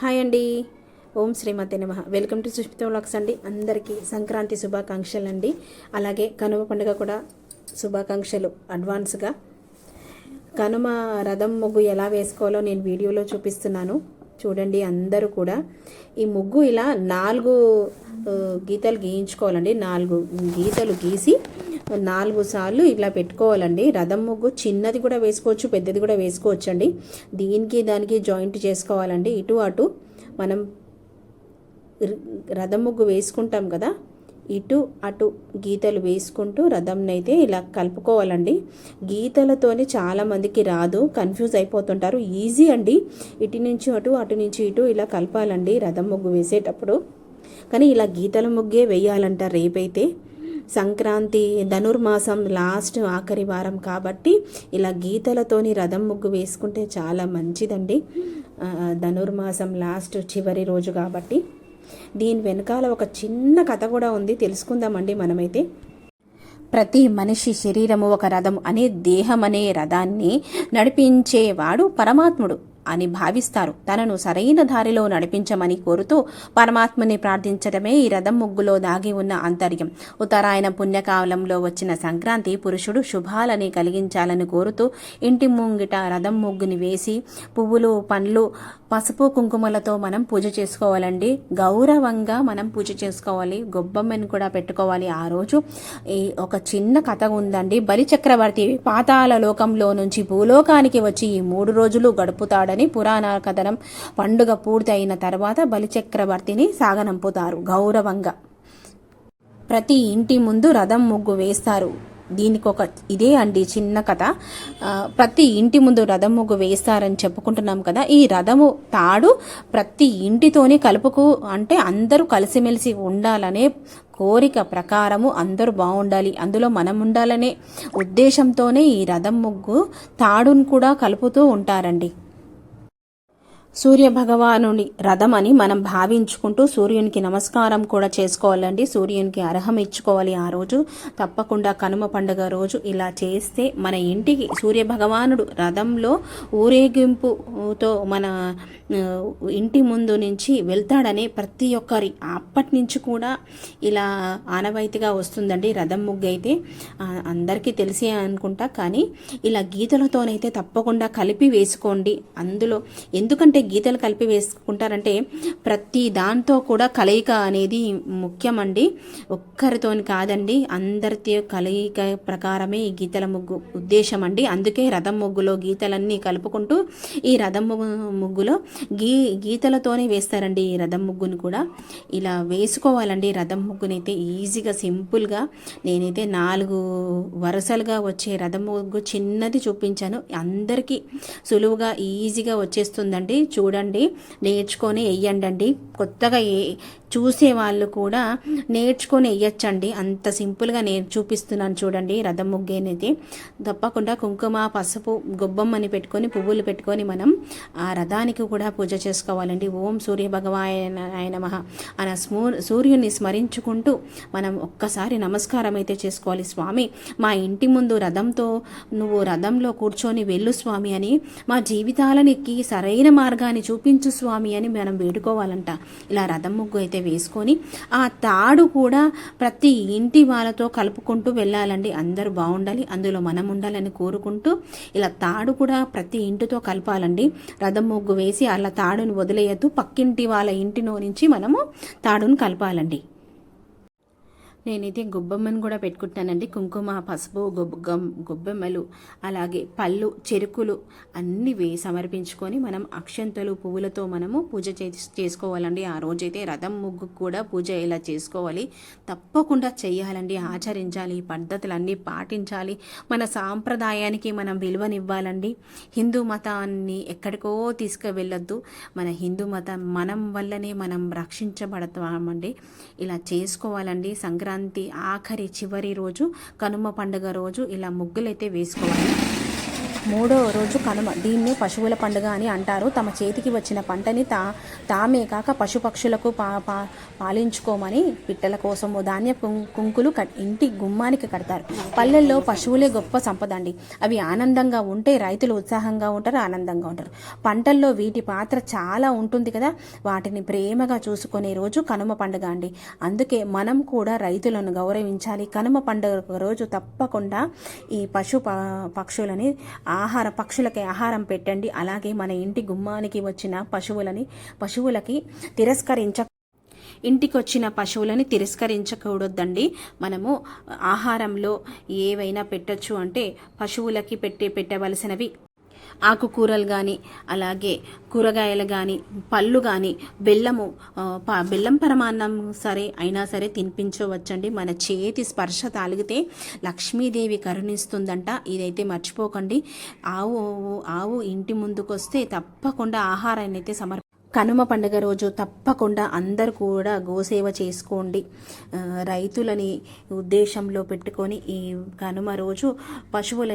Hi అండి. ఓం శ్రీమతే నమః. వెల్కమ్ టు సుష్మిత వ్లాగ్స్ అండి. అందరికీ సంక్రాంతి శుభాకాంక్షలు అండి. అలాగే కనుమ పండుగ కూడా శుభాకాంక్షలు అడ్వాన్స్గా. కనుమ రథం ముగ్గు ఎలా వేసుకోవాలో నేను వీడియోలో చూపిస్తున్నాను చూడండి. అందరూ కూడా ఈ ముగ్గు ఇలా 4 గీతలు గీయించుకోవాలండి. 4 గీతలు గీసి 4 సార్లు ఇలా పెట్టుకోవాలండి. రథం ముగ్గు చిన్నది కూడా వేసుకోవచ్చు, పెద్దది కూడా వేసుకోవచ్చు అండి. దీనికి దానికి జాయింట్ చేసుకోవాలండి. ఇటు అటు మనం రథం ముగ్గు వేసుకుంటాం కదా, ఇటు అటు గీతలు వేసుకుంటూ రథంని అయితే ఇలా కలుపుకోవాలండి. గీతలతోనే చాలామందికి రాదు, కన్ఫ్యూజ్ అయిపోతుంటారు. ఈజీ అండి. ఇటు నుంచి అటు, అటు నుంచి ఇటు ఇలా కలపాలండి రథం ముగ్గు వేసేటప్పుడు. కానీ ఇలా గీతల ముగ్గే వేయాలంట రేపైతే. సంక్రాంతి ధనుర్మాసం లాస్ట్ ఆఖరి వారం కాబట్టి ఇలా గీతలతోని రథం ముగ్గు వేసుకుంటే చాలా మంచిదండి. ధనుర్మాసం లాస్ట్ చివరి రోజు కాబట్టి. దీని వెనకాల ఒక చిన్న కథ కూడా ఉంది, తెలుసుకుందామండి మనమైతే. ప్రతి మనిషి శరీరము ఒక రథం అనే దేహం అనే రథాన్ని నడిపించేవాడు పరమాత్ముడు అని భావిస్తారు. తనను సరైన దారిలో నడిపించమని కోరుతూ పరమాత్మని ప్రార్థించడమే ఈ రథం ముగ్గులో దాగి ఉన్న అంతర్యం. ఉత్తరాయణ పుణ్యకాలంలో వచ్చిన సంక్రాంతి పురుషుడు శుభాలని కలిగించాలని కోరుతూ ఇంటి ముంగిట రథం ముగ్గుని వేసి పువ్వులు, పండ్లు, పసుపు, కుంకుమలతో మనం పూజ చేసుకోవాలండి. గౌరవంగా మనం పూజ చేసుకోవాలి. గొబ్బమ్మని కూడా పెట్టుకోవాలి. ఆ రోజు ఒక చిన్న కథ ఉందండి. బలిచక్రవర్తి పాతాళ లోకంలో నుంచి భూలోకానికి వచ్చి ఈ 3 రోజులు గడుపుతాడని పురాణ కథనం. పండుగ పూర్తి అయిన తర్వాత బలిచక్రవర్తిని సాగనంపుతారు గౌరవంగా. ప్రతి ఇంటి ముందు రథం ముగ్గు వేస్తారు. దీనికి ఒక ఇదే అండి చిన్న కథ. ప్రతి ఇంటి ముందు రథం ముగ్గు వేస్తారని చెప్పుకుంటున్నాం కదా. ఈ రథము తాడు ప్రతి ఇంటితోనే కలుపుకు, అంటే అందరూ కలిసిమెలిసి ఉండాలనే కోరిక ప్రకారము అందరూ బాగుండాలి, అందులో మనం ఉండాలనే ఉద్దేశంతోనే ఈ రథం ముగ్గు తాడును కూడా కలుపుతూ ఉంటారండి. సూర్య భగవానుని రథం అని మనం భావించుకుంటూ సూర్యునికి నమస్కారం కూడా చేసుకోవాలండి. సూర్యునికి అర్హం ఇచ్చుకోవాలి ఆ రోజు. తప్పకుండా కనుమ పండుగ రోజు ఇలా చేస్తే మన ఇంటికి సూర్య భగవానుడు రథంలో ఊరేగింపుతో మన ఇంటి ముందు నుంచి వెళ్తాడని ప్రతి ఒక్కరి అప్పటి నుంచి కూడా ఇలా ఆనవాయితీగా వస్తుందండి. రథం ముగ్గు అయితే అందరికీ తెలిసే అనుకుంటా, కానీ ఇలా గీతలతోనైతే తప్పకుండా కలిపి వేసుకోండి. అందులో ఎందుకంటే గీతలు కలిపి వేసుకుంటారంటే ప్రతి దాంతో కూడా కలయిక అనేది ముఖ్యమండి. ఒక్కరితోని కాదండి, అందరితో కలయిక ప్రకారమే ఈ గీతల ముగ్గు ఉద్దేశం అండి. అందుకే రథం ముగ్గులో గీతలన్నీ కలుపుకుంటూ ఈ రథం ముగ్గులో గీతలతోనే వేస్తారండి. ఈ రథం ముగ్గును కూడా ఇలా వేసుకోవాలండి. రథం ముగ్గునైతే ఈజీగా సింపుల్గా నేనైతే 4 వరుసలుగా వచ్చే రథం ముగ్గు చిన్నది చూపించాను. అందరికీ సులువుగా ఈజీగా వచ్చేస్తుందండి. చూడండి, నేర్చుకొని వెయ్యండి. కొత్తగా చూసే వాళ్ళు కూడా నేర్చుకొని వెయ్యొచ్చండి. అంత సింపుల్గా నేను చూపిస్తున్నాను చూడండి. రథం ముగ్గేనైతే తప్పకుండా కుంకుమ, పసుపు, గొబ్బమ్మని పెట్టుకొని పువ్వులు పెట్టుకొని మనం ఆ రథానికి కూడా పూజ చేసుకోవాలండి. ఓం సూర్య భగవానాయ నమః అన్న సూర్యుని స్మరించుకుంటూ మనం ఒక్కసారి నమస్కారం అయితే చేసుకోవాలి. స్వామి, మా ఇంటి ముందు రథంతో నువ్వు రథంలో కూర్చొని వెళ్ళు స్వామి అని, మా జీవితాలనికి సరైన మార్గాన్ని చూపించు స్వామి అని మనం వేడుకోవాలంట. ఇలా రథం ముగ్గు అయితే వేసుకొని ఆ తాడు కూడా ప్రతి ఇంటి వాళ్ళతో కలుపుకుంటూ వెళ్ళాలండి. అందరూ బాగుండాలి, అందులో మనం ఉండాలని కోరుకుంటూ ఇలా తాడు కూడా ప్రతి ఇంటితో కలపాలండి. రథం ముగ్గు వేసి అలా తాడును వదిలేయద్దు. పక్కింటి వాళ్ళ ఇంటిలో నుంచి మనము తాడును కలపాలండి. నేనైతే గొబ్బెమ్మను కూడా పెట్టుకుంటానండి. కుంకుమ, పసుపు, గొబ్బెమ్మలు, అలాగే పళ్ళు, చెరుకులు అన్నీ సమర్పించుకొని మనం అక్షంతలు, పువ్వులతో మనము పూజ చేసుకోవాలండి. ఆ రోజైతే రథం ముగ్గు కూడా పూజ ఇలా చేసుకోవాలి. తప్పకుండా చెయ్యాలండి, ఆచరించాలి, పద్ధతులన్నీ పాటించాలి. మన సాంప్రదాయానికి మనం విలువనివ్వాలండి. హిందూ మతాన్ని ఎక్కడికో తీసుకువెళ్ళొద్దు. మన హిందూ మతం మనం వల్లనే మనం రక్షించబడతామండి. ఇలా చేసుకోవాలండి. సంక్రాంతి ఆఖరి చివరి రోజు కనుమ పండుగ రోజు ఇలా ముగ్గులైతే వేసుకోవాలి. మూడో రోజు కనుమ. దీన్ని పశువుల పండుగ అని అంటారు. తమ చేతికి వచ్చిన పంటని తామే కాక పశుపక్షులకు పాలించుకోమని పిట్టల కోసము ధాన్య కుంకులు ఇంటి గుమ్మానికి కడతారు. పల్లెల్లో పశువులే గొప్ప సంపద అండి. అవి ఆనందంగా ఉంటే రైతులు ఉత్సాహంగా ఉంటారు, ఆనందంగా ఉంటారు. పంటల్లో వీటి పాత్ర చాలా ఉంటుంది కదా. వాటిని ప్రేమగా చూసుకునే రోజు కనుమ పండుగ అండి. అందుకే మనం కూడా రైతులను గౌరవించాలి. కనుమ పండుగ రోజు తప్పకుండా ఈ పక్షులని పక్షులకి ఆహారం పెట్టండి. అలాగే మన ఇంటి గుమ్మానికి వచ్చిన పశువులకి ఇంటికి వచ్చిన పశువులని తిరస్కరించకూడదండి. మనము ఆహారంలో ఏవైనా పెట్టచ్చు అంటే పశువులకి పెట్టవలసినవి ఆకుకూరలు కానీ, అలాగే కూరగాయలు కానీ, పళ్ళు కానీ, బెల్లం పరమాన్నం అయినా సరే తినిపించవచ్చండి. మన చేతి స్పర్శ తాలిగితే లక్ష్మీదేవి కరుణిస్తుందంట. ఇదైతే మర్చిపోకండి. ఆవు ఇంటి ముందుకొస్తే తప్పకుండా ఆహారాన్ని అయితే కనుమ పండుగ రోజు తప్పకుండా అందరూ కూడా గోసేవ చేసుకోండి. రైతులని ఉద్దేశంలో పెట్టుకొని ఈ కనుమ రోజు పశువుల